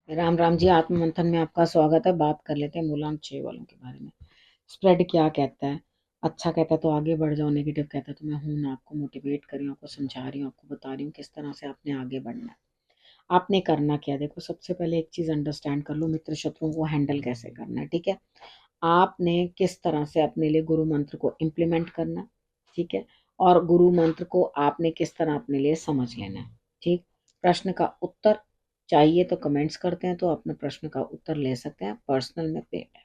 राम राम जी। आत्म मंथन में आपका स्वागत है। बात कर लेते हैं मूलांक 6 वालों के बारे में। स्प्रेड क्या कहता है? अच्छा कहता है तो आगे बढ़ जाओ, नेगेटिव कहता है तो मैं हूं ना, आपको मोटिवेट कर रही हूँ, आपको समझा रही हूँ, आपको बता रही हूँ किस तरह से आपने आगे बढ़ना है। आपने करना क्या है? देखो, सबसे पहले एक चीज अंडरस्टैंड कर लो, मित्र शत्रुओं को हैंडल कैसे करना है। ठीक है, आपने किस तरह से अपने लिए गुरु मंत्र को इम्प्लीमेंट करना है। ठीक है, और गुरु मंत्र को आपने किस तरह अपने लिए समझ लेना है। ठीक, प्रश्न का उत्तर चाहिए तो कमेंट्स करते हैं, तो अपने प्रश्न का उत्तर ले सकते हैं, पर्सनल में पेड है।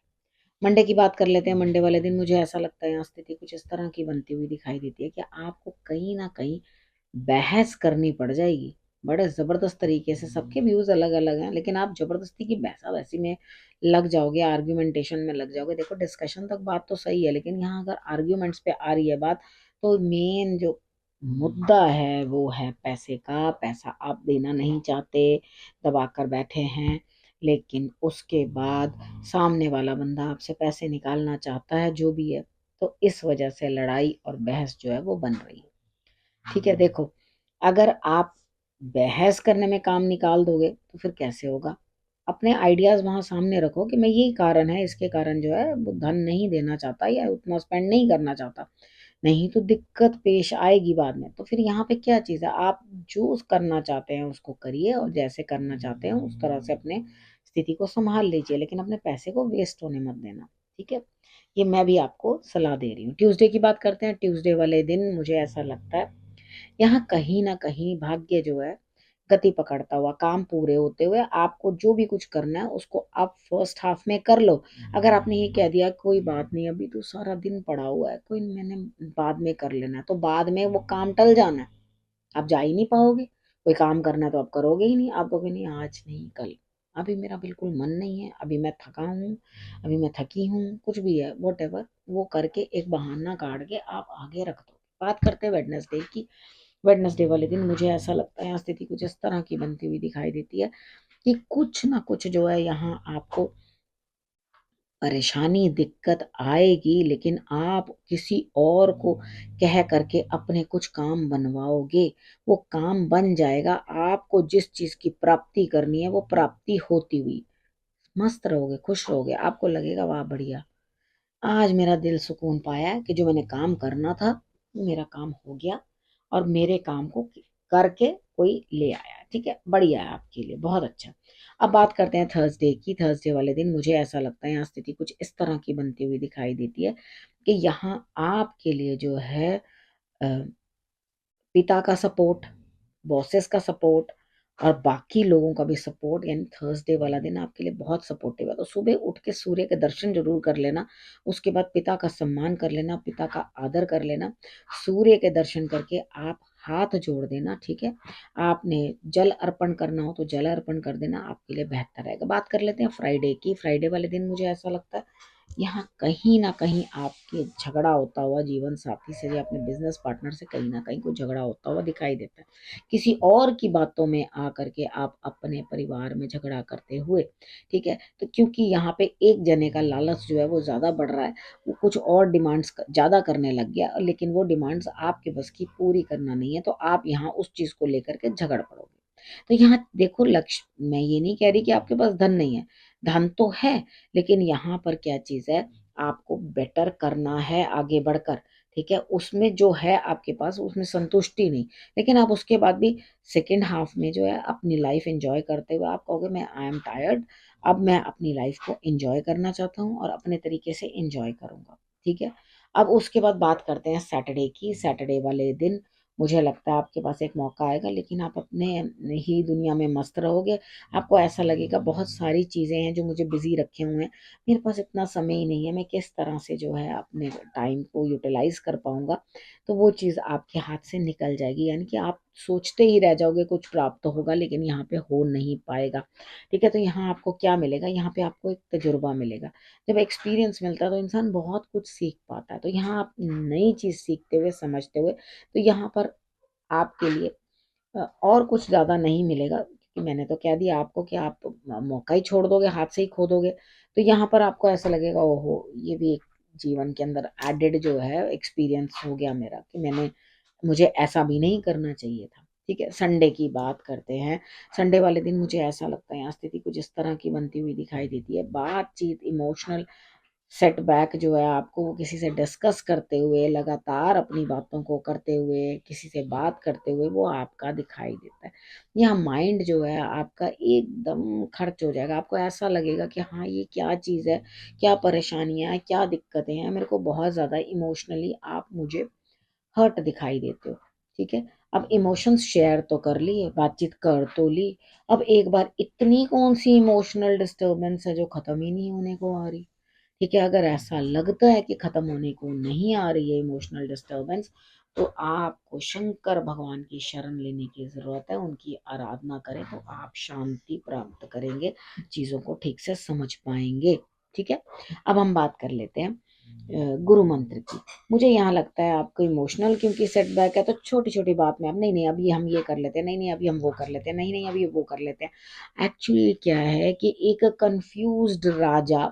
मंडे की बात कर लेते हैं। मंडे वाले दिन मुझे ऐसा लगता है यहाँ स्थिति कुछ इस तरह की बनती हुई दिखाई देती है कि आपको कहीं ना कहीं बहस करनी पड़ जाएगी बड़े जबरदस्त तरीके से। सबके व्यूज अलग अलग हैं, लेकिन आप जबरदस्ती की बहसा वैसी में लग जाओगे, आर्ग्यूमेंटेशन में लग जाओगे। देखो, डिस्कशन तक बात तो सही है, लेकिन यहाँ अगर आर्ग्यूमेंट्स पे आ रही है बात, तो मेन जो मुद्दा है वो है पैसे का। पैसा आप देना नहीं चाहते, दबा कर बैठे हैं, लेकिन उसके बाद सामने वाला बंदा आपसे पैसे निकालना चाहता है, जो भी है। तो इस वजह से लड़ाई और बहस जो है वो बन रही है। ठीक है, देखो, अगर आप बहस करने में काम निकाल दोगे तो फिर कैसे होगा? अपने आइडियाज वहां सामने रखो कि मैं यही कारण है, इसके कारण जो है वो धन नहीं देना चाहता या उतना स्पेंड नहीं करना चाहता। नहीं तो दिक्कत पेश आएगी बाद में। तो फिर यहाँ पे क्या चीज़ है, आप जो करना चाहते हैं उसको करिए, और जैसे करना चाहते हैं उस तरह से अपने स्थिति को संभाल लीजिए, लेकिन अपने पैसे को वेस्ट होने मत देना। ठीक है, ये मैं भी आपको सलाह दे रही हूँ। ट्यूसडे की बात करते हैं। ट्यूसडे वाले दिन मुझे ऐसा लगता है यहाँ कहीं ना कहीं भाग्य जो है गति पकड़ता हुआ, काम पूरे होते हुए, आपको जो भी कुछ करना है उसको आप फर्स्ट हाफ में कर लो। अगर आपने ये कह दिया कोई बात नहीं, अभी तो सारा दिन पड़ा हुआ है, कोई मैंने बाद में कर लेना है, तो बाद में वो काम टल जाना है, आप जा ही नहीं पाओगे। कोई काम करना है तो आप करोगे ही नहीं, आप कहोगे नहीं आज नहीं कल, अभी मेरा बिल्कुल मन नहीं है, अभी मैं थका हूँ, अभी मैं थकी हूँ, कुछ भी है वॉट एवर, वो करके एक बहाना काट के आप आगे रख दो। बात करते हैं वेडनेसडे की। वेडनेसडे वाले दिन मुझे ऐसा लगता है यहाँ स्थिति कुछ इस तरह की बनती हुई दिखाई देती है कि कुछ ना कुछ जो है यहाँ आपको परेशानी दिक्कत आएगी, लेकिन आप किसी और को कह करके अपने कुछ काम बनवाओगे, वो काम बन जाएगा। आपको जिस चीज की प्राप्ति करनी है वो प्राप्ति होती हुई मस्त रहोगे, खुश रहोगे, आपको लगेगा वाह बढ़िया, आज मेरा दिल सुकून पाया कि जो मैंने काम करना था मेरा काम हो गया, और मेरे काम को करके कोई ले आया। ठीक है, बढ़िया है आपके लिए, बहुत अच्छा। अब बात करते हैं थर्सडे की। थर्सडे वाले दिन मुझे ऐसा लगता है यहाँ स्थिति कुछ इस तरह की बनती हुई दिखाई देती है कि यहाँ आपके लिए जो है पिता का सपोर्ट, बॉसेस का सपोर्ट, और बाकी लोगों का भी सपोर्ट, यानी थर्सडे वाला दिन आपके लिए बहुत सपोर्टिव है। तो सुबह उठ के सूर्य के दर्शन जरूर कर लेना, उसके बाद पिता का सम्मान कर लेना, पिता का आदर कर लेना। सूर्य के दर्शन करके आप हाथ जोड़ देना। ठीक है, आपने जल अर्पण करना हो तो जल अर्पण कर देना, आपके लिए बेहतर रहेगा। बात कर लेते हैं फ्राइडे की। फ्राइडे वाले दिन मुझे ऐसा लगता है यहाँ कहीं ना कहीं आपके झगड़ा होता हुआ जीवन साथी से या अपने बिजनेस पार्टनर से कहीं ना कहीं कोई झगड़ा होता हुआ दिखाई देता है। किसी और की बातों में आकर के आप अपने परिवार में झगड़ा करते हुए। ठीक है, तो क्योंकि यहाँ पे एक जने का लालच जो है वो ज्यादा बढ़ रहा है, वो कुछ और डिमांड्स ज्यादा करने लग गया, लेकिन वो डिमांड्स आपके बस की पूरी करना नहीं है, तो आप यहाँ उस चीज को लेकर के झगड़ पड़ोगे। तो यहाँ देखो, लक्ष्य, मैं ये नहीं कह रही कि आपके पास धन नहीं है, धन तो है, लेकिन यहाँ पर क्या चीज है, आपको बेटर करना है आगे बढ़कर। ठीक है, उसमें जो है आपके पास उसमें संतुष्टि नहीं, लेकिन आप उसके बाद भी सेकेंड हाफ में जो है अपनी लाइफ एंजॉय करते हुए आप कहोगे मैं आई एम टायर्ड, अब मैं अपनी लाइफ को एंजॉय करना चाहता हूँ और अपने तरीके से एंजॉय करूंगा। ठीक है, अब उसके बाद बात करते हैं सैटरडे की। सैटरडे वाले दिन मुझे लगता है आपके पास एक मौका आएगा, लेकिन आप अपने ही दुनिया में मस्त रहोगे। आपको ऐसा लगेगा बहुत सारी चीज़ें हैं जो मुझे बिजी रखे हुए हैं, मेरे पास इतना समय ही नहीं है, मैं किस तरह से जो है अपने टाइम को यूटिलाइज कर पाऊंगा। तो वो चीज़ आपके हाथ से निकल जाएगी, यानी कि आप सोचते ही रह जाओगे कुछ प्राप्त होगा, लेकिन यहाँ पे हो नहीं पाएगा। ठीक है, तो यहाँ आपको क्या मिलेगा, यहाँ पे आपको एक तजुर्बा मिलेगा। जब एक्सपीरियंस मिलता है तो इंसान बहुत कुछ सीख पाता है। तो यहाँ आप नई चीज़ सीखते हुए समझते हुए, तो यहाँ पर आपके लिए और कुछ ज़्यादा नहीं मिलेगा, क्योंकि मैंने तो कह दिया आपको कि आप मौका ही छोड़ दोगे, हाथ से ही खो दोगे। तो यहाँ पर आपको ऐसा लगेगा ओहो, ये भी एक जीवन के अंदर एडेड जो है एक्सपीरियंस हो गया मेरा, कि मुझे ऐसा भी नहीं करना चाहिए था। ठीक है, संडे की बात करते हैं। संडे वाले दिन मुझे ऐसा लगता है यहाँ स्थिति कुछ इस तरह की बनती हुई दिखाई देती है। बातचीत, इमोशनल सेटबैक जो है आपको वो किसी से डिस्कस करते हुए, लगातार अपनी बातों को करते हुए, किसी से बात करते हुए वो आपका दिखाई देता है। यहाँ माइंड जो है आपका एकदम खर्च हो जाएगा। आपको ऐसा लगेगा कि हाँ, ये क्या चीज़ है, क्या परेशानियाँ हैं, क्या दिक्कतें हैं, मेरे को बहुत ज़्यादा इमोशनली आप मुझे हर्ट दिखाई देते हो। ठीक है, अब इमोशंस शेयर तो कर लिए, बातचीत कर तो ली, अब एक बार इतनी कौन सी इमोशनल डिस्टर्बेंस है जो खत्म ही नहीं होने को आ रही। ठीक है, अगर ऐसा लगता है कि खत्म होने को नहीं आ रही है इमोशनल डिस्टर्बेंस, तो आपको शंकर भगवान की शरण लेने की जरूरत है, उनकी आराधना करें तो आप शांति प्राप्त करेंगे, चीजों को ठीक से समझ पाएंगे। ठीक है, अब हम बात कर लेते हैं गुरु मंत्र की। मुझे यहाँ लगता है आपको इमोशनल क्योंकि सेटबैक है, तो छोटी छोटी बात में आप नहीं नहीं अभी हम ये कर लेते हैं, नहीं नहीं अभी हम वो कर लेते हैं, नहीं नहीं अभी वो कर लेते हैं। एक्चुअली क्या है कि एक कंफ्यूज्ड राजा,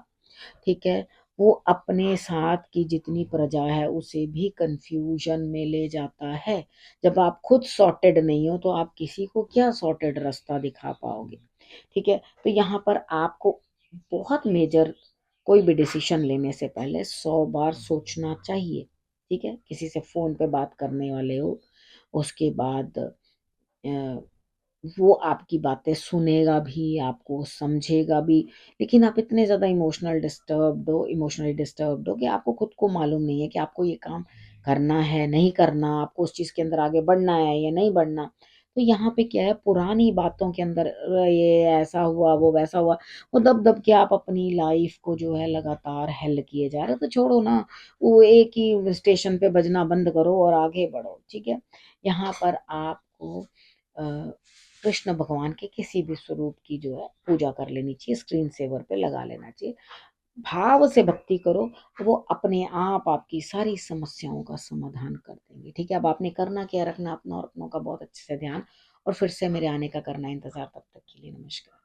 ठीक है, वो अपने साथ की जितनी प्रजा है उसे भी कंफ्यूजन में ले जाता है। जब आप खुद सॉर्टेड नहीं हो तो आप किसी को क्या सॉर्टेड रास्ता दिखा पाओगे। ठीक है, तो यहाँ पर आपको बहुत मेजर कोई भी डिसीजन लेने से पहले 100 बार सोचना चाहिए। ठीक है, किसी से फोन पे बात करने वाले हो, उसके बाद वो आपकी बातें सुनेगा भी, आपको समझेगा भी, लेकिन आप इतने ज़्यादा इमोशनली डिस्टर्ब्ड हो कि आपको खुद को मालूम नहीं है कि आपको ये काम करना है, नहीं करना, आपको उस चीज़ के अंदर आगे बढ़ना है या नहीं बढ़ना। तो यहाँ पे क्या है, पुरानी बातों के अंदर ये ऐसा हुआ, वो वैसा हुआ, वो दब दब के आप अपनी लाइफ को जो है लगातार हेल किए जा रहे हो। तो छोड़ो ना, वो एक ही स्टेशन पे बजना बंद करो और आगे बढ़ो। ठीक है, यहाँ पर आपको कृष्ण भगवान के किसी भी स्वरूप की जो है पूजा कर लेनी चाहिए, स्क्रीन सेवर पे लगा लेना चाहिए, भाव से भक्ति करो, वो अपने आप आपकी सारी समस्याओं का समाधान कर देंगे। ठीक है, अब आपने करना क्या, रखना अपना और अपनों का बहुत अच्छे से ध्यान, और फिर से मेरे आने का करना इंतजार। तब तक के लिए नमस्कार।